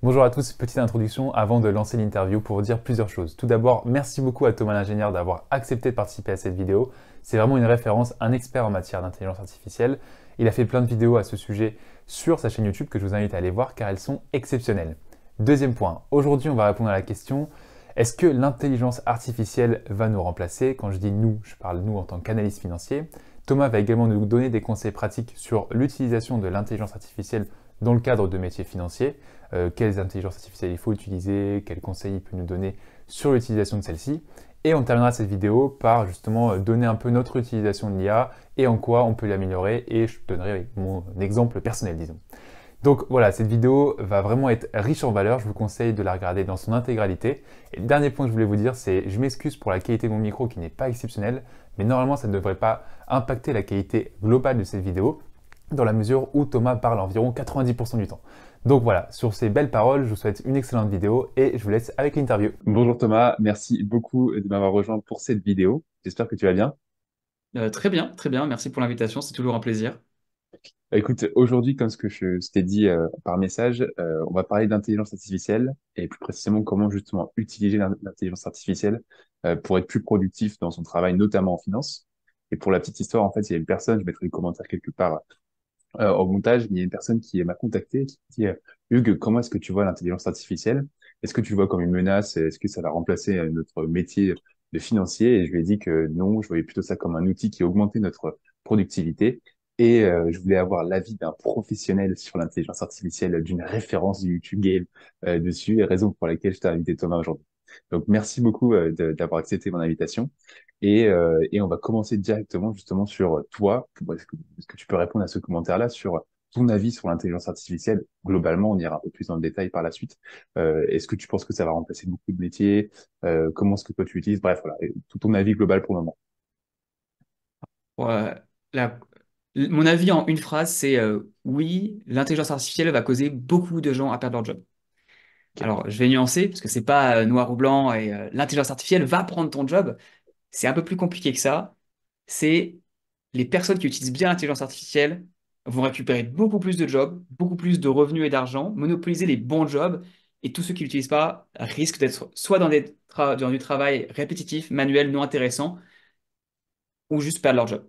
Bonjour à tous, petite introduction avant de lancer l'interview pour dire plusieurs choses. Tout d'abord, merci beaucoup à Thomas l'ingénieur d'avoir accepté de participer à cette vidéo. C'est vraiment une référence, un expert en matière d'intelligence artificielle. Il a fait plein de vidéos à ce sujet sur sa chaîne YouTube que je vous invite à aller voir car elles sont exceptionnelles. Deuxième point, aujourd'hui on va répondre à la question, est-ce que l'intelligence artificielle va nous remplacer? Quand je dis nous, je parle nous en tant qu'analyste financier. Thomas va également nous donner des conseils pratiques sur l'utilisation de l'intelligence artificielle dans le cadre de métiers financiers, quelles intelligences artificielles il faut utiliser, quels conseils il peut nous donner sur l'utilisation de celle-ci. Et on terminera cette vidéo par justement donner un peu notre utilisation de l'IA et en quoi on peut l'améliorer et je donnerai mon exemple personnel, disons. Donc voilà, cette vidéo va vraiment être riche en valeur, je vous conseille de la regarder dans son intégralité. Et le dernier point que je voulais vous dire, c'est je m'excuse pour la qualité de mon micro qui n'est pas exceptionnelle, mais normalement ça ne devrait pas impacter la qualité globale de cette vidéo, dans la mesure où Thomas parle environ 90% du temps. Donc voilà, sur ces belles paroles, je vous souhaite une excellente vidéo et je vous laisse avec l'interview. Bonjour Thomas, merci beaucoup de m'avoir rejoint pour cette vidéo. J'espère que tu vas bien. Très bien, très bien. Merci pour l'invitation. C'est toujours un plaisir. Écoute, aujourd'hui, comme ce que je t'ai dit par message, on va parler d'intelligence artificielle et plus précisément comment justement utiliser l'intelligence artificielle pour être plus productif dans son travail, notamment en finance. Et pour la petite histoire, en fait, il y a une personne, je mettrai le commentaire quelque part au montage, il y a une personne qui m'a contacté et qui me dit Hugues, comment est-ce que tu vois l'intelligence artificielle? Est-ce que tu le vois comme une menace? Est-ce que ça va remplacer notre métier de financier? Et je lui ai dit que non, je voyais plutôt ça comme un outil qui augmentait notre productivité. Et je voulais avoir l'avis d'un professionnel sur l'intelligence artificielle, d'une référence du YouTube Game dessus, et raison pour laquelle je t'ai invité Thomas aujourd'hui. Donc merci beaucoup d'avoir accepté mon invitation. Et on va commencer directement justement sur toi. Est-ce que tu peux répondre à ce commentaire-là sur ton avis sur l'intelligence artificielle? Globalement, on ira un peu plus dans le détail par la suite. Est-ce que tu penses que ça va remplacer beaucoup de métiers? Comment est-ce que toi tu utilises? Bref, voilà, et tout ton avis global pour le moment. Ouais, la- Mon avis en une phrase, c'est oui, l'intelligence artificielle va causer beaucoup de gens à perdre leur job. Ok. Alors, je vais nuancer, parce que c'est pas noir ou blanc et l'intelligence artificielle va prendre ton job. C'est un peu plus compliqué que ça. C'est les personnes qui utilisent bien l'intelligence artificielle vont récupérer beaucoup plus de jobs, beaucoup plus de revenus et d'argent, monopoliser les bons jobs, et tous ceux qui l'utilisent pas risquent d'être soit dans du travail répétitif, manuel, non intéressant, ou juste perdre leur job.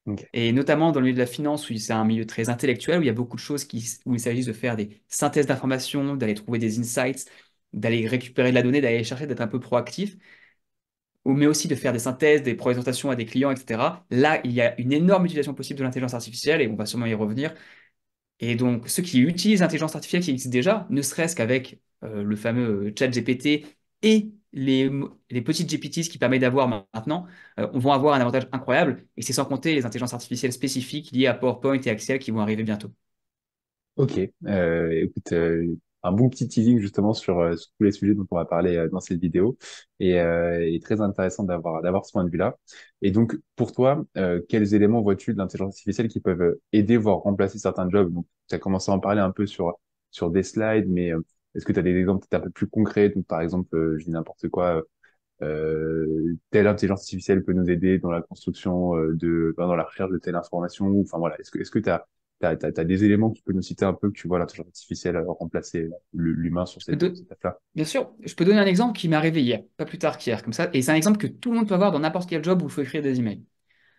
Ok. Et notamment dans le milieu de la finance, où c'est un milieu très intellectuel, où il y a beaucoup de choses où il s'agit de faire des synthèses d'informations, d'aller trouver des insights, d'aller récupérer de la donnée, d'aller chercher, d'être un peu proactif, mais aussi de faire des synthèses, des présentations à des clients, etc. Là, il y a une énorme utilisation possible de l'intelligence artificielle, et on va sûrement y revenir. Et donc, ceux qui utilisent l'intelligence artificielle qui existe déjà, ne serait-ce qu'avec le fameux ChatGPT et les petites GPTs qui permettent d'avoir maintenant, vont avoir un avantage incroyable. Et c'est sans compter les intelligences artificielles spécifiques liées à PowerPoint et Excel qui vont arriver bientôt. Ok. Écoute, un bon petit teasing justement sur tous les sujets dont on va parler dans cette vidéo et très intéressant d'avoir ce point de vue-là. Et donc, pour toi, quels éléments vois-tu de l'intelligence artificielle qui peuvent aider, voire remplacer certains jobs? Donc, tu as commencé à en parler un peu sur des slides, mais est-ce que tu as des exemples peut-être un peu plus concrets? Donc, par exemple, je dis n'importe quoi, telle intelligence artificielle peut nous aider dans la construction dans la recherche de telle information. Enfin voilà, est-ce que t'as des éléments que tu peux nous citer un peu que tu vois l'intelligence artificielle remplacer l'humain sur Je peux don- cette étape-là? Bien sûr, je peux donner un exemple qui m'est arrivé hier, pas plus tard qu'hier, comme ça. Et c'est un exemple que tout le monde peut avoir dans n'importe quel job où il faut écrire des emails.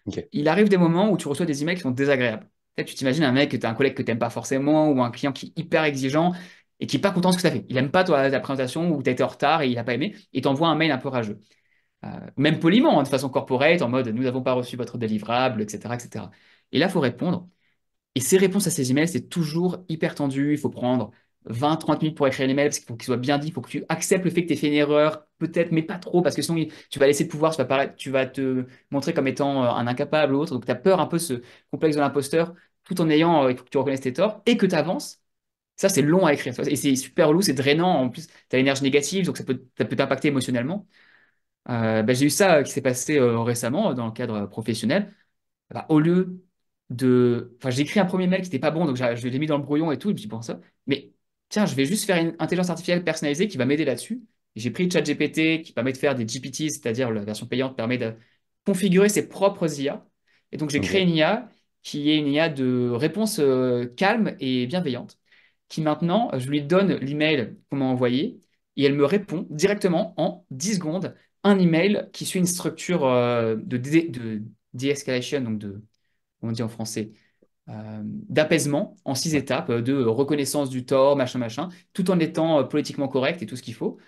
Ok. Il arrive des moments où tu reçois des emails qui sont désagréables. Peut-être tu t'imagines un mec, tu as un collègue que tu n'aimes pas forcément, ou un client qui est hyper exigeant et qui n'est pas content de ce que tu as fait. Il n'aime pas ta présentation ou tu as été en retard et il n'a pas aimé, et t'envoie un mail un peu rageux. Même poliment, hein, de façon corporate, en mode nous n'avons pas reçu votre délivrable, etc., etc. Et là, il faut répondre. Et ces réponses à ces emails, c'est toujours hyper tendu. Il faut prendre 20-30 minutes pour écrire l'email parce qu'il faut qu'il soit bien dit. Il faut que tu acceptes le fait que tu aies fait une erreur, peut-être, mais pas trop, parce que sinon tu vas laisser le pouvoir, tu vas te montrer comme étant un incapable ou autre. Donc tu as peur un peu ce complexe de l'imposteur, tout en ayant, il faut que tu reconnaisses tes torts et que tu avances. Ça, c'est long à écrire. Tu vois. Et c'est super lourd, c'est drainant. En plus, tu as l'énergie négative, donc ça peut t'impacter émotionnellement. J'ai eu ça qui s'est passé récemment dans le cadre professionnel. Bah, au lieu de. Enfin, j'ai écrit un premier mail qui n'était pas bon, donc je l'ai mis dans le brouillon et tout, et je me suis dit, bon, ça. Mais tiens, je vais juste faire une intelligence artificielle personnalisée qui va m'aider là-dessus. Et j'ai pris ChatGPT qui permet de faire des GPTs, c'est-à-dire la version payante permet de configurer ses propres IA. Et donc, j'ai créé Ok. une IA qui est une IA de réponse calme et bienveillante. qui maintenant, je lui donne l'email qu'on m'a envoyé et elle me répond directement en 10 secondes un email qui suit une structure de de-escalation, donc de, comment on dit en français, d'apaisement en 6 Ouais. étapes, de reconnaissance du tort, machin, machin, tout en étant politiquement correct et tout ce qu'il faut.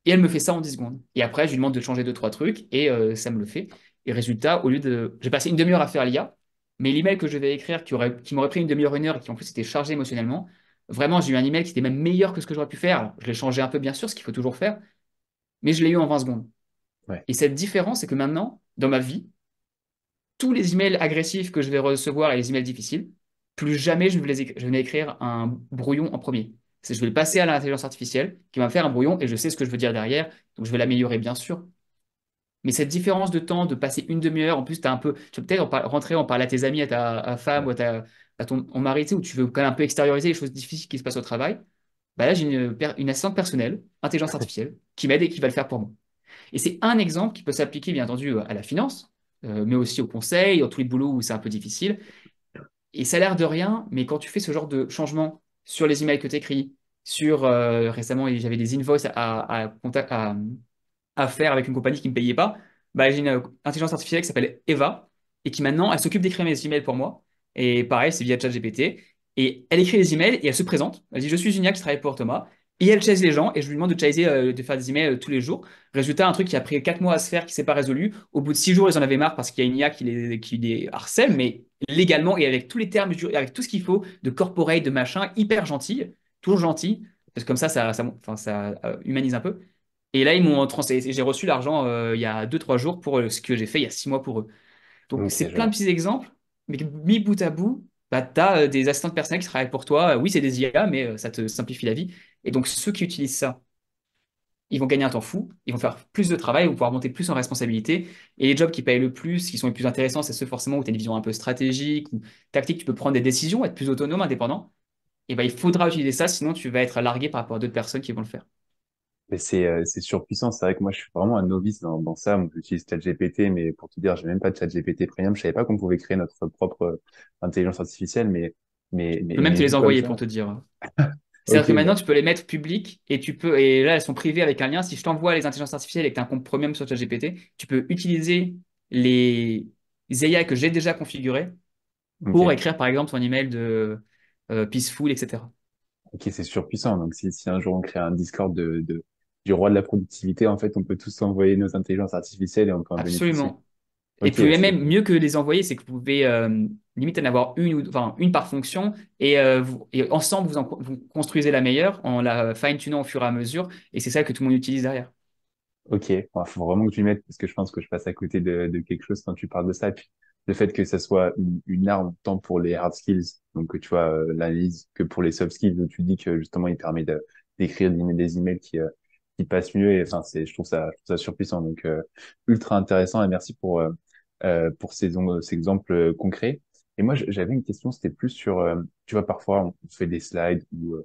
Et elle me fait ça en 10 secondes. Et après, je lui demande de changer deux, trois trucs et ça me le fait. Et résultat, au lieu de. J'ai passé une demi-heure à faire l'IA, mais l'email que je vais écrire, qui m'aurait pris une demi-heure, une heure et qui en plus était chargé émotionnellement, vraiment, j'ai eu un email qui était même meilleur que ce que j'aurais pu faire. Alors, je l'ai changé un peu, bien sûr, ce qu'il faut toujours faire, mais je l'ai eu en 20 secondes. Ouais. Et cette différence, c'est que maintenant, dans ma vie, tous les emails agressifs que je vais recevoir et les emails difficiles, plus jamais je vais écrire un brouillon en premier. Je vais le passer à l'intelligence artificielle qui va me faire un brouillon et je sais ce que je veux dire derrière, donc je vais l'améliorer bien sûr. Mais cette différence de temps, de passer une demi-heure, en plus, tu as un peu, tu peux peut-être rentrer, en parler à tes amis, à ta femme Ouais. ou à ton mari, tu sais, où tu veux quand même un peu extérioriser les choses difficiles qui se passent au travail. Bah là, j'ai une assistante personnelle, intelligence artificielle, qui m'aide et qui va le faire pour moi. Et c'est un exemple qui peut s'appliquer, bien entendu, à la finance, mais aussi au conseil, dans tous les boulots où c'est un peu difficile. Et ça a l'air de rien, mais quand tu fais ce genre de changement sur les emails que tu écris, sur récemment, j'avais des invoices à faire avec une compagnie qui ne me payait pas, bah, j'ai une intelligence artificielle qui s'appelle Eva et qui maintenant, elle s'occupe d'écrire mes emails pour moi. Et pareil, c'est via ChatGPT. Et elle écrit les emails et elle se présente. Elle dit, je suis Junia qui travaille pour Thomas. Et elle chase les gens et je lui demande de chaser, de faire des emails tous les jours. Résultat, un truc qui a pris 4 mois à se faire, qui s'est pas résolu. Au bout de 6 jours, ils en avaient marre parce qu'il y a une IA qui les harcèle, mais légalement et avec tous les termes, avec tout ce qu'il faut, de corporate, de machin, hyper gentil, toujours gentil, parce que comme enfin, ça humanise un peu. Et là, ils m'ont transféré. J'ai reçu l'argent il y a 2, 3 jours pour ce que j'ai fait il y a 6 mois pour eux. Donc, Ok, c'est je plein de vois. petits exemples, mais mis bout à bout, bah, tu as des assistantes personnelles qui travaillent pour toi. Oui, c'est des IA, mais ça te simplifie la vie. Et donc, ceux qui utilisent ça, ils vont gagner un temps fou, ils vont faire plus de travail, ils vont pouvoir monter plus en responsabilité. Et les jobs qui payent le plus, qui sont les plus intéressants, c'est ceux forcément où tu as une vision un peu stratégique ou tactique, tu peux prendre des décisions, être plus autonome, indépendant. Et ben, il faudra utiliser ça, sinon tu vas être largué par rapport à d'autres personnes qui vont le faire. Mais c'est surpuissant. C'est vrai que moi, je suis vraiment un novice dans ça. Moi, j'utilise ChatGPT, mais pour te dire, j'ai même pas de ChatGPT Premium. Je savais pas qu'on pouvait créer notre propre intelligence artificielle, Je peux même mais te vu les comme envoyer ça. pour te dire. C'est-à-dire Ok, que maintenant, bah, tu peux les mettre publics et et là, elles sont privées avec un lien. Si je t'envoie les intelligences artificielles et que tu as un compte premium sur ChatGPT, tu peux utiliser les AI que j'ai déjà configurés pour ok. écrire, par exemple, ton email de Peaceful, etc. Ok, c'est surpuissant. Donc, si un jour on crée un Discord du roi de la productivité, en fait, on peut tous envoyer nos intelligences artificielles et on peut en bénéficier. Absolument. Et Ok, puis c'est, même mieux que les envoyer, c'est que vous pouvez limite en avoir une, enfin, une par fonction et, et ensemble, vous construisez la meilleure en la fine-tunant au fur et à mesure. Et c'est ça que tout le monde utilise derrière. ok. Bon, faut vraiment que tu y mettes parce que je pense que je passe à côté de quelque chose quand tu parles de ça. Et puis, le fait que ça soit une arme tant pour les hard skills, donc que tu vois, l'analyse, que pour les soft skills où tu dis que justement, il permet d'écrire des emails qui passent mieux. Et enfin, je trouve ça surpuissant. Donc, ultra intéressant et merci pour ces exemples concrets. Et moi, j'avais une question, c'était plus sur, tu vois, parfois, on fait des slides où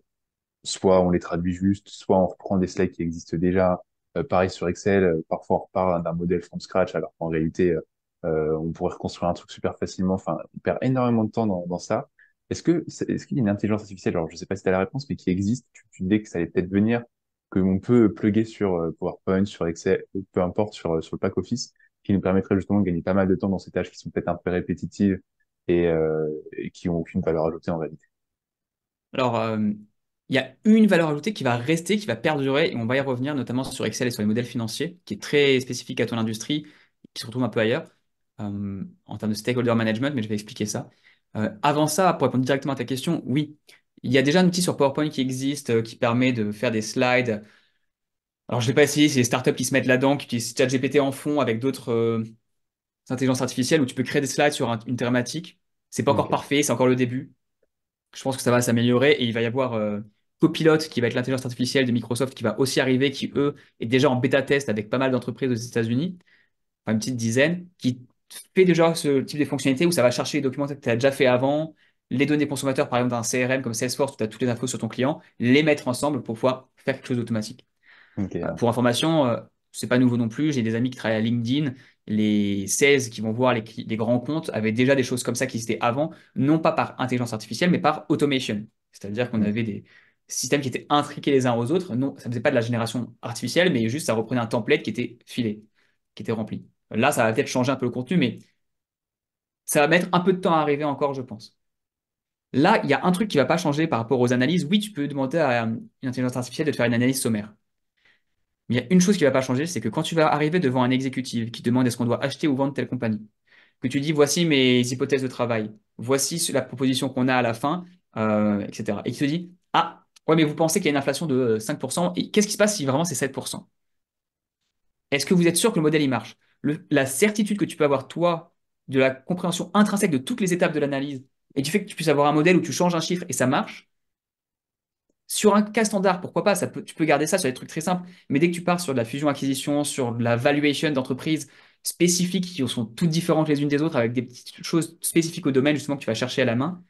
soit on les traduit juste, soit on reprend des slides qui existent déjà. Pareil sur Excel, parfois on repart d'un modèle from scratch, alors qu'en réalité, on pourrait reconstruire un truc super facilement. Enfin, on perd énormément de temps dans ça. Est-ce qu'il y a une intelligence artificielle, alors je sais pas si tu as la réponse, mais qui existe, tu disais que ça allait peut-être venir, que on peut plugger sur PowerPoint, sur Excel, peu importe, sur le pack Office, qui nous permettrait justement de gagner pas mal de temps dans ces tâches qui sont peut-être un peu répétitives et qui ont aucune valeur ajoutée en réalité. Alors, il y a une valeur ajoutée qui va rester, qui va perdurer, et on va y revenir, notamment sur Excel et sur les modèles financiers, qui est très spécifique à ton industrie, qui se retrouve un peu ailleurs, en termes de stakeholder management, mais je vais expliquer ça. Avant ça, pour répondre directement à ta question, oui, il y a déjà un outil sur PowerPoint qui existe, qui permet de faire des slides. Alors, je ne vais pas essayer, c'est les startups qui se mettent là-dedans, qui utilisent ChatGPT en fond avec d'autres intelligences artificielles, où tu peux créer des slides sur une thématique. C'est pas encore Ok, parfait, c'est encore le début. Je pense que ça va s'améliorer et il va y avoir Copilot qui va être l'intelligence artificielle de Microsoft qui va aussi arriver, qui eux est déjà en bêta test avec pas mal d'entreprises aux États-Unis, enfin une petite dizaine, qui fait déjà ce type de fonctionnalité où ça va chercher les documents que tu as déjà fait avant, les données consommateurs par exemple d'un CRM comme Salesforce où tu as toutes les infos sur ton client, les mettre ensemble pour pouvoir faire quelque chose d'automatique. ok. Pour information, c'est pas nouveau non plus. J'ai des amis qui travaillent à LinkedIn. Les 16 qui vont voir les grands comptes avaient déjà des choses comme ça qui existaient avant, non pas par intelligence artificielle, mais par automation. C'est-à-dire qu'on Ok. avait des systèmes qui étaient intriqués les uns aux autres. Non, ça ne faisait pas de la génération artificielle, mais juste ça reprenait un template qui était filé, qui était rempli. Là, ça va peut-être changer un peu le contenu, mais ça va mettre un peu de temps à arriver encore, je pense. Là, il y a un truc qui va pas changer par rapport aux analyses. Oui, tu peux demander à une intelligence artificielle de te faire une analyse sommaire. Mais il y a une chose qui va pas changer, c'est que quand tu vas arriver devant un exécutif qui demande est-ce qu'on doit acheter ou vendre telle compagnie, que tu dis voici mes hypothèses de travail, voici la proposition qu'on a à la fin, etc. Et qui te dit ah, ouais, mais vous pensez qu'il y a une inflation de 5%, et qu'est-ce qui se passe si vraiment c'est 7%? Est-ce que vous êtes sûr que le modèle il marche? La certitude que tu peux avoir, toi, de la compréhension intrinsèque de toutes les étapes de l'analyse, et du fait que tu puisses avoir un modèle où tu changes un chiffre et ça marche, sur un cas standard, pourquoi pas, tu peux garder ça sur des trucs très simples, mais dès que tu pars sur de la fusion-acquisition, sur de la valuation d'entreprises spécifiques qui sont toutes différentes les unes des autres, avec des petites choses spécifiques au domaine justement que tu vas chercher à la main,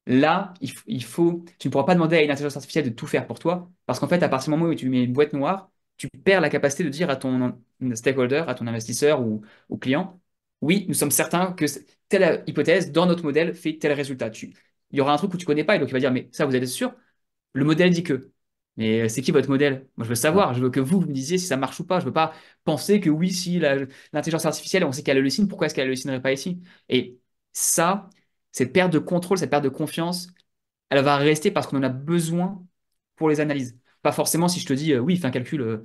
là, tu ne pourras pas demander à une intelligence artificielle de tout faire pour toi, parce qu'en fait, à partir du moment où tu mets une boîte noire, tu perds la capacité de dire à ton stakeholder, à ton investisseur ou au client, oui, nous sommes certains que telle hypothèse dans notre modèle fait tel résultat. Il y aura un truc où tu connais pas, et donc il va dire, mais ça, vous êtes sûr? Le modèle dit que. Mais c'est qui votre modèle? Moi, je veux Ouais. savoir. Je veux que vous me disiez si ça marche ou pas. Je veux pas penser que oui, si l'intelligence artificielle, on sait qu'elle hallucine, pourquoi est-ce qu'elle hallucinerait pas ici? Et ça, cette perte de contrôle, cette perte de confiance, elle va rester parce qu'on en a besoin pour les analyses. Pas forcément si je te dis, oui, fais un calcul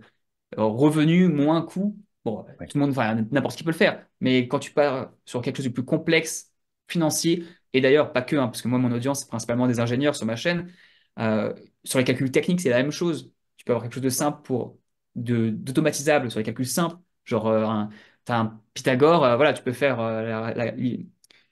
revenu moins coût. Bon, Ouais. tout le monde, enfin, n'importe qui peut le faire. Mais quand tu pars sur quelque chose de plus complexe, financier, et d'ailleurs, pas que, hein, parce que moi, mon audience, c'est principalement des ingénieurs sur ma chaîne, euh, sur les calculs techniques, c'est la même chose. Tu peux avoir quelque chose de simple d'automatisable sur les calculs simples, genre, t'as un Pythagore, voilà, tu peux faire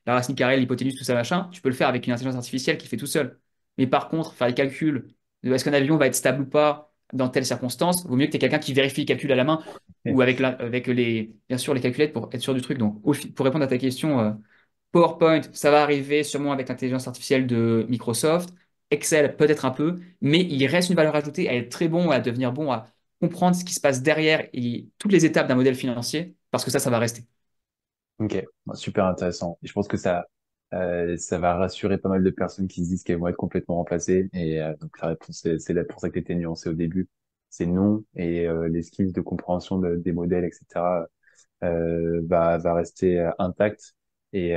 la racine carrée, l'hypoténuse, tout ça, machin. Tu peux le faire avec une intelligence artificielle qui fait tout seul. Mais par contre, faire les calculs de est-ce qu'un avion va être stable ou pas dans telle circonstance, vaut mieux que tu aies quelqu'un qui vérifie le calcul à la main ou avec bien sûr, les calculettes pour être sûr du truc. Donc, pour répondre à ta question, PowerPoint, ça va arriver sûrement avec l'intelligence artificielle de Microsoft. Excel, peut-être un peu, mais il reste une valeur ajoutée à être très bon, à devenir bon, à comprendre ce qui se passe derrière et toutes les étapes d'un modèle financier, parce que ça va rester. Ok, bon, super intéressant. Et je pense que ça va rassurer pas mal de personnes qui se disent qu'elles vont être complètement remplacées. Et donc la réponse, c'est pour ça que tu étais nuancé au début. C'est non. Et les skills de compréhension des modèles, etc., va rester intact. Et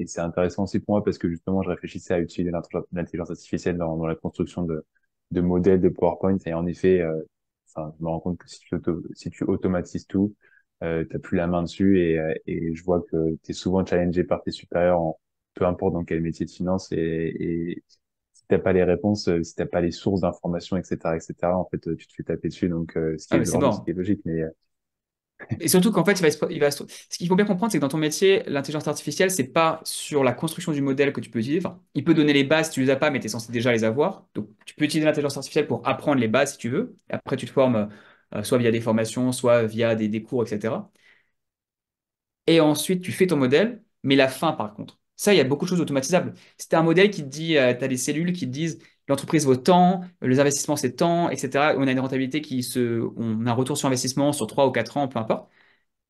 c'est intéressant aussi pour moi parce que justement, je réfléchissais à utiliser l'intelligence artificielle dans la construction de modèles de PowerPoint. Et en effet, enfin, je me rends compte que si tu automatises tout, t'as plus la main dessus et je vois que tu es souvent challengé par tes supérieurs peu importe dans quel métier de finance et si t'as pas les réponses, si t'as pas les sources d'informations, etc., en fait, tu te fais taper dessus. Donc, Ah, mais c'est ce qui mort. est logique, mais Et surtout qu'en fait, ce qu'il faut bien comprendre, c'est que dans ton métier, l'intelligence artificielle, c'est pas sur la construction du modèle que tu peux utiliser. Enfin, il peut donner les bases si tu les as pas, mais tu es censé déjà les avoir. Donc, tu peux utiliser l'intelligence artificielle pour apprendre les bases si tu veux. Et après, tu te formes soit via des formations, soit via des cours, etc. Et ensuite, tu fais ton modèle, mais la fin, par contre. Ça, il y a beaucoup de choses automatisables. Si tu as un modèle qui te dit, tu as des cellules qui te disent l'entreprise vaut tant, les investissements c'est tant, etc. On a une rentabilité on a un retour sur investissement sur 3 ou 4 ans, peu importe.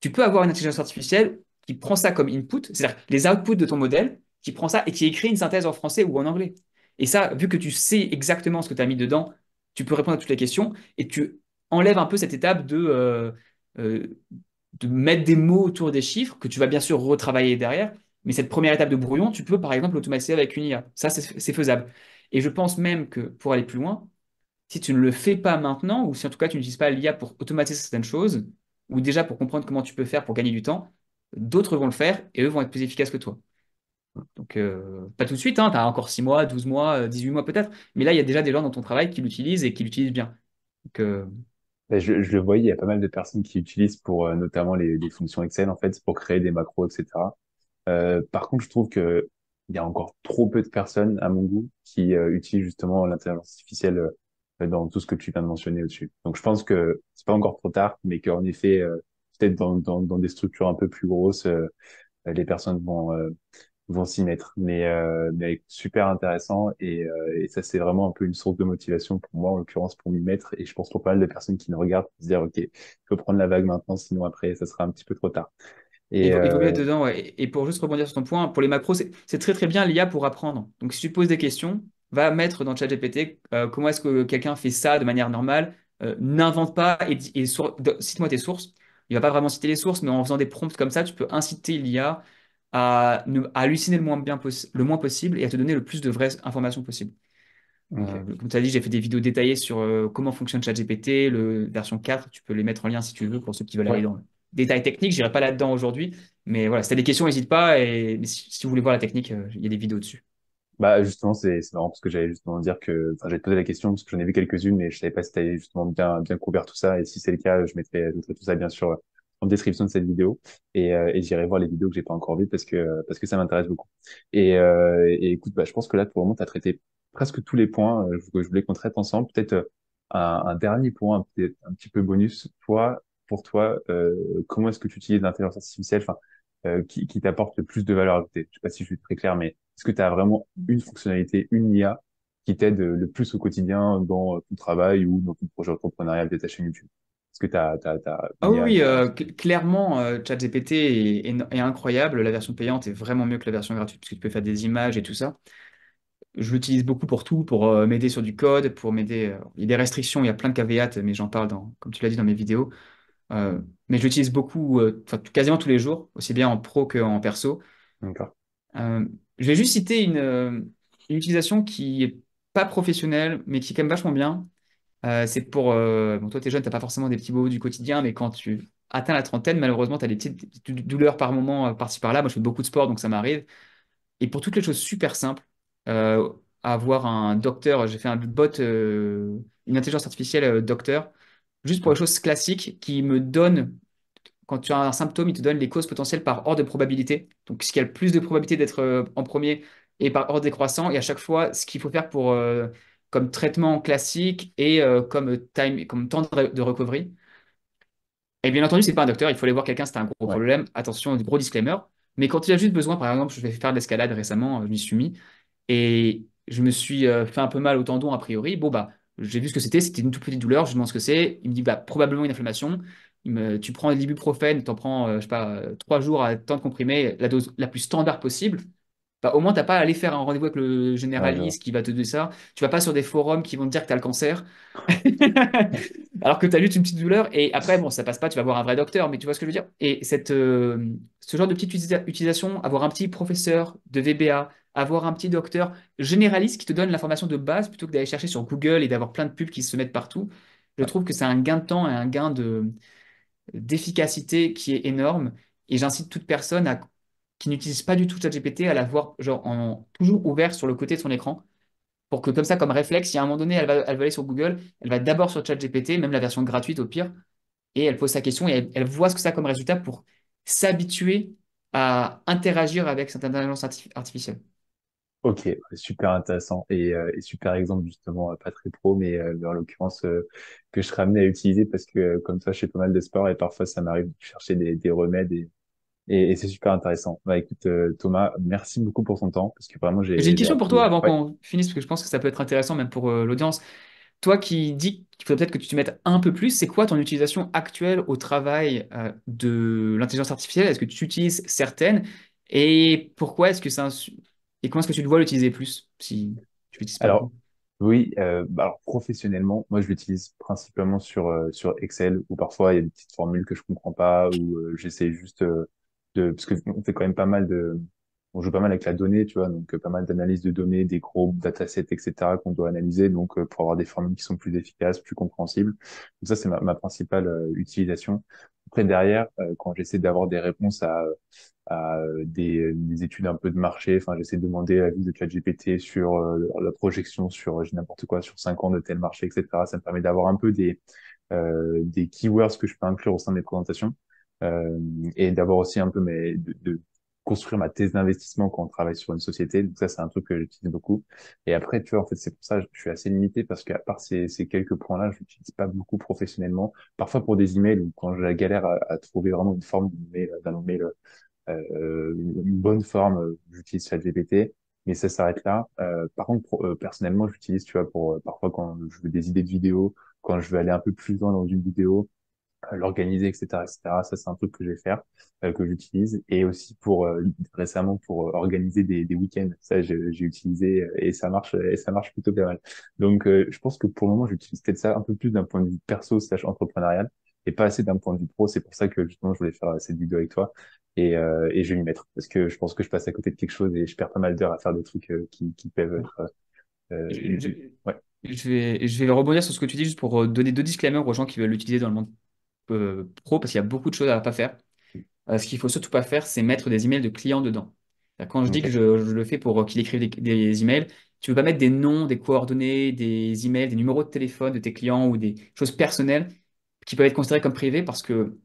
Tu peux avoir une intelligence artificielle qui prend ça comme input, c'est-à-dire les outputs de ton modèle, qui prend ça et qui écrit une synthèse en français ou en anglais. Et ça, vu que tu sais exactement ce que tu as mis dedans, tu peux répondre à toutes les questions et tu enlèves un peu cette étape euh, de mettre des mots autour des chiffres que tu vas bien sûr retravailler derrière. Mais cette première étape de brouillon, tu peux par exemple l'automatiser avec une IA. Ça, c'est faisable. Et je pense même que pour aller plus loin, si tu ne le fais pas maintenant, ou si en tout cas tu n'utilises pas l'IA pour automatiser certaines choses, ou déjà pour comprendre comment tu peux faire pour gagner du temps, d'autres vont le faire et eux vont être plus efficaces que toi. Donc, pas tout de suite, hein, tu as encore 6 mois, 12 mois, 18 mois peut-être, mais là, il y a déjà des gens dans ton travail qui l'utilisent et qui l'utilisent bien. Donc, ben, je le voyais, il y a pas mal de personnes qui utilisent pour notamment les fonctions Excel, en fait, pour créer des macros, etc. Par contre, je trouve que il y a encore trop peu de personnes, à mon goût, qui utilisent justement l'intelligence artificielle dans tout ce que tu viens de mentionner au-dessus. Donc, je pense que c'est pas encore trop tard, mais qu'en effet, peut-être dans des structures un peu plus grosses, les personnes vont s'y mettre. Mais super intéressant et ça, c'est vraiment un peu une source de motivation pour moi, en l'occurrence, pour m'y mettre. Et je pense pour pas mal de personnes qui nous regardent, pour se dire, OK, il faut prendre la vague maintenant, sinon après, ça sera un petit peu trop tard. Et il faut bien être dedans. Ouais. Et pour juste rebondir sur ton point, pour les macros, c'est très très bien l'IA pour apprendre. Donc, si tu poses des questions, va mettre dans ChatGPT comment est-ce que quelqu'un fait ça de manière normale. N'invente pas cite-moi tes sources. Il va pas vraiment citer les sources, mais en faisant des prompts comme ça, tu peux inciter l'IA à halluciner le moins possible et à te donner le plus de vraies informations possibles. Ok. Comme tu as dit, j'ai fait des vidéos détaillées sur comment fonctionne ChatGPT, version 4. Tu peux les mettre en lien si tu veux pour ceux qui veulent aller Ouais. dans le détail technique. Je n'irai pas là-dedans aujourd'hui. Mais voilà, si tu as des questions, n'hésite pas. Mais si vous voulez voir la technique, il y a des vidéos dessus. Bah justement, c'est marrant parce que j'allais justement dire que, enfin, j'allais te poser la question parce que j'en ai vu quelques-unes, mais je savais pas si t'avais justement bien couvert tout ça. Et si c'est le cas, je mettrai tout ça bien sûr en description de cette vidéo et j'irai voir les vidéos que j'ai pas encore vues parce que ça m'intéresse beaucoup. Et écoute, bah je pense que là pour le moment t'as traité presque tous les points que je voulais qu'on traite ensemble. Peut-être un dernier point, peut-être un petit peu bonus. Pour toi, comment est-ce que tu utilises l'intelligence artificielle, enfin, qui t'apporte le plus de valeur ajoutée? Je sais pas si je suis très clair, mais est-ce que tu as vraiment une fonctionnalité, une IA qui t'aide le plus au quotidien dans ton travail ou dans ton projet entrepreneurial de ta chaîne YouTube? Est-ce que tu as Ah une oui, IA oui, qui... clairement, ChatGPT est incroyable. La version payante est vraiment mieux que la version gratuite parce que tu peux faire des images et tout ça. Je l'utilise beaucoup pour tout, pour m'aider sur du code, pour m'aider. Il y a des restrictions, il y a plein de caveats, mais j'en parle comme tu l'as dit dans mes vidéos. Mais je l'utilise beaucoup, enfin, quasiment tous les jours, aussi bien en pro qu'en perso. D'accord. Euh, je vais juste citer une utilisation qui est pas professionnelle, mais qui est quand même vachement bien. C'est bon, toi, t'es jeune, t'as pas forcément des petits bobos du quotidien, mais quand tu atteins la trentaine, malheureusement, tu as des petites douleurs par moment, par-ci par-là. Moi, je fais beaucoup de sport, donc ça m'arrive. Et pour toutes les choses super simples, euh, avoir un docteur, j'ai fait un bot, une intelligence artificielle docteur, juste pour les choses classiques qui me donne, quand tu as un symptôme, il te donne les causes potentielles par ordre de probabilité. Donc, ce qui a le plus de probabilité d'être en premier et par ordre décroissant. Et à chaque fois, ce qu'il faut faire comme traitement classique et comme temps de recovery. Et bien entendu, c'est pas un docteur, il faut aller voir quelqu'un, c'est un gros Ouais. problème. Attention, gros disclaimer. Mais quand il a juste besoin, par exemple, je vais faire de l'escalade récemment, je m'y suis mis et je me suis fait un peu mal au tendon a priori. Bon, bah, j'ai vu ce que c'était une toute petite douleur, je lui demande ce que c'est. Il me dit, bah, probablement une inflammation. Tu prends de l'ibuprofène, tu en prends, je sais pas, 3 jours à temps de comprimé, la dose la plus standard possible. Bah, au moins, t'as pas à aller faire un rendez-vous avec le Ouais, je vois. généraliste qui va te dire ça. Tu vas pas sur des forums qui vont te dire que tu as le cancer. Alors que tu as juste une petite douleur. Et après, bon, ça passe pas, tu vas voir un vrai docteur, mais tu vois ce que je veux dire. Et ce genre de petite utilisation, avoir un petit professeur de VBA, avoir un petit docteur généraliste qui te donne l'information de base plutôt que d'aller chercher sur Google et d'avoir plein de pubs qui se mettent partout, je Ouais. trouve que c'est un gain de temps et un gain d'efficacité qui est énorme. Et j'incite toute personne qui n'utilise pas du tout ChatGPT à l'avoir genre toujours ouvert sur le côté de son écran pour que comme ça, comme réflexe, si à un moment donné, elle va aller sur Google, elle va d'abord sur ChatGPT, même la version gratuite au pire, et elle pose sa question et elle voit ce que ça a comme résultat pour s'habituer à interagir avec cette intelligence artificielle. Ok, ouais, super intéressant et super exemple justement, pas très pro, mais en l'occurrence que je serais amené à utiliser parce que comme toi, je fais pas mal de sport et parfois ça m'arrive de chercher des remèdes et c'est super intéressant. Bah écoute, Thomas, merci beaucoup pour ton temps parce que vraiment J'ai une j'ai question pour toi appris. avant Ouais. qu'on finisse, parce que je pense que ça peut être intéressant même pour l'audience. Toi qui dis qu'il faudrait peut-être que tu te mettes un peu plus, c'est quoi ton utilisation actuelle au travail de l'intelligence artificielle? Est-ce que tu utilises certaines? Et pourquoi est-ce que et comment est-ce que tu dois l'utiliser plus si tu l'utilises pas Alors, beaucoup? oui, bah alors professionnellement, moi je l'utilise principalement sur Excel où parfois il y a des petites formules que je comprends pas ou j'essaie juste parce que on fait quand même pas mal on joue pas mal avec la donnée, tu vois, donc pas mal d'analyse de données, des gros datasets, etc. qu'on doit analyser, donc pour avoir des formules qui sont plus efficaces, plus compréhensibles. Donc ça c'est ma principale utilisation. Après derrière, quand j'essaie d'avoir des réponses à des études un peu de marché. Enfin, j'essaie de demander l'avis de ChatGPT sur la projection sur, j'ai n'importe quoi, sur 5 ans de tel marché, etc. Ça me permet d'avoir un peu des keywords que je peux inclure au sein de mes présentations euh, et d'avoir aussi un peu de construire ma thèse d'investissement quand on travaille sur une société. Donc ça, c'est un truc que j'utilise beaucoup. Et après, tu vois, en fait, c'est pour ça que je suis assez limité parce qu'à part ces quelques points-là, je l'utilise pas beaucoup professionnellement. Parfois pour des emails ou quand j'ai la galère à trouver vraiment une forme d'un email une bonne forme, j'utilise ChatGPT, mais ça s'arrête là. Par contre, personnellement, j'utilise, tu vois, pour parfois quand je veux des idées de vidéos, quand je veux aller un peu plus loin dans une vidéo, l'organiser, etc., etc. Ça, c'est un truc que je vais faire, que j'utilise. Et aussi pour récemment pour organiser des week-ends. Ça, j'ai utilisé et ça marche plutôt bien mal. Donc, je pense que pour le moment, j'utilise peut-être ça un peu plus d'un point de vue perso slash entrepreneurial et pas assez d'un point de vue pro. C'est pour ça que justement, je voulais faire cette vidéo avec toi et je vais m'y mettre parce que je pense que je passe à côté de quelque chose et je perds pas mal d'heures à faire des trucs qui peuvent être Je, ouais. je vais rebondir sur ce que tu dis juste pour donner deux disclaimers aux gens qui veulent l'utiliser dans le monde pro, parce qu'il y a beaucoup de choses à pas faire. Ce qu'il faut surtout pas faire, c'est mettre des emails de clients dedans. Quand je dis que Ok. je le fais pour qu'il écrive des emails, tu ne peux pas mettre des noms, des coordonnées, des emails, des numéros de téléphone de tes clients ou des choses personnelles qui peuvent être considérées comme privées parce que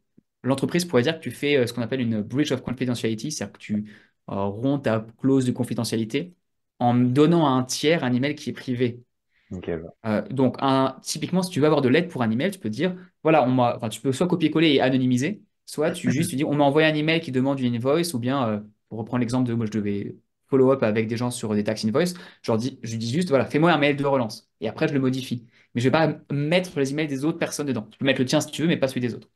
l'entreprise pourrait dire que tu fais ce qu'on appelle une breach of confidentiality, c'est-à-dire que tu romps ta clause de confidentialité en donnant à un tiers un email qui est privé. Ok. Ouais. Donc, typiquement, si tu veux avoir de l'aide pour un email, tu peux dire, voilà, enfin, tu peux soit copier-coller et anonymiser, soit tu dis, on m'a envoyé un email qui demande une invoice, ou bien, pour reprendre l'exemple de moi, je devais follow-up avec des gens sur des tax invoice, je lui dis juste, voilà, fais-moi un mail de relance. Et après, je le modifie. Mais je vais pas mettre les emails des autres personnes dedans. Tu peux mettre le tien si tu veux, mais pas celui des autres.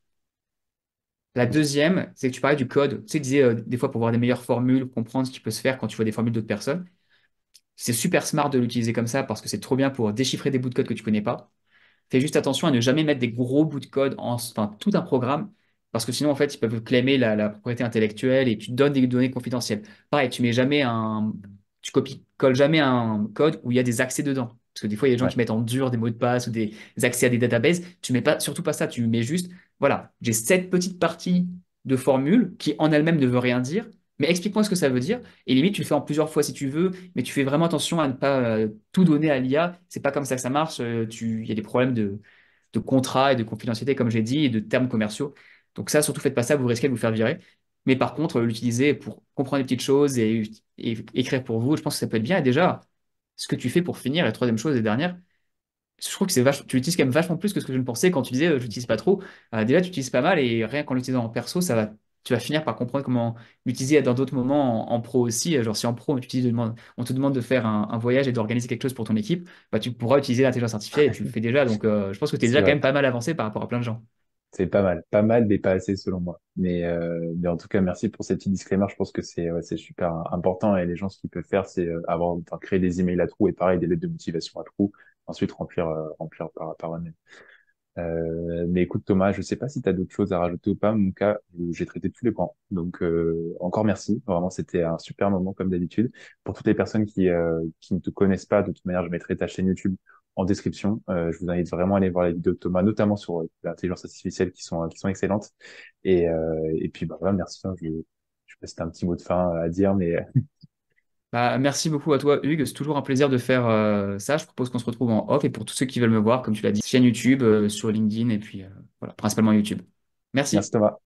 La deuxième, c'est que tu parlais du code. Tu sais, tu disais, des fois, pour voir des meilleures formules, comprendre ce qui peut se faire quand tu vois des formules d'autres personnes. C'est super smart de l'utiliser comme ça parce que c'est trop bien pour déchiffrer des bouts de code que tu connais pas. Fais juste attention à ne jamais mettre des gros bouts de code enfin, tout un programme, parce que sinon, en fait, ils peuvent claimer la propriété intellectuelle et tu donnes des données confidentielles. Pareil, tu copies-colles jamais un code où il y a des accès dedans. Parce que des fois, il y a des gens Ouais. qui mettent en dur des mots de passe ou des accès à des databases. Tu mets pas, surtout pas ça. Tu mets juste, voilà, j'ai cette petite partie de formule qui en elle-même ne veut rien dire, mais explique-moi ce que ça veut dire. Et limite, tu le fais en plusieurs fois si tu veux, mais tu fais vraiment attention à ne pas tout donner à l'IA. C'est pas comme ça que ça marche. Il y a des problèmes de contrats et de confidentialité, comme j'ai dit, et de termes commerciaux. Donc ça, surtout faites pas ça, vous risquez de vous faire virer. Mais par contre, l'utiliser pour comprendre des petites choses et écrire pour vous, je pense que ça peut être bien. Et déjà, ce que tu fais pour finir, la troisième chose et dernière, je trouve que tu l'utilises quand même vachement plus que ce que je ne pensais quand tu disais je l'utilise pas trop. Déjà, tu l'utilises pas mal et rien qu'en l'utilisant en perso, tu vas finir par comprendre comment l'utiliser dans d'autres moments en pro aussi. Genre, si en pro, on te demande de faire un voyage et d'organiser quelque chose pour ton équipe, bah, tu pourras utiliser l'intelligence artificielle et tu le fais déjà. Donc, je pense que tu es C'est déjà quand vrai. même pas mal avancé par rapport à plein de gens. C'est pas mal, mais pas assez selon moi. Mais en tout cas, merci pour ces petits disclaimers. Je pense que c'est ouais, c'est super important et les gens, ce qu'ils peuvent faire, c'est enfin, créer des emails à trous et pareil, des lettres de motivation à trous, ensuite remplir par eux-mêmes. Mais écoute Thomas, je sais pas si tu as d'autres choses à rajouter ou pas. En mon cas, j'ai traité tous les points. Donc encore merci. Vraiment, c'était un super moment comme d'habitude. Pour toutes les personnes qui ne te connaissent pas, de toute manière, je mettrai ta chaîne YouTube en description. Je vous invite vraiment à aller voir les vidéos de Thomas, notamment sur l'intelligence artificielle qui sont excellentes. Et puis bah voilà, merci. Hein. Je sais pas si t'as un petit mot de fin à dire, mais Bah, merci beaucoup à toi, Hugues. C'est toujours un plaisir de faire ça. Je propose qu'on se retrouve en off et pour tous ceux qui veulent me voir, comme tu l'as dit, chaîne YouTube, sur LinkedIn et puis voilà, principalement YouTube. merci Merci. Thomas.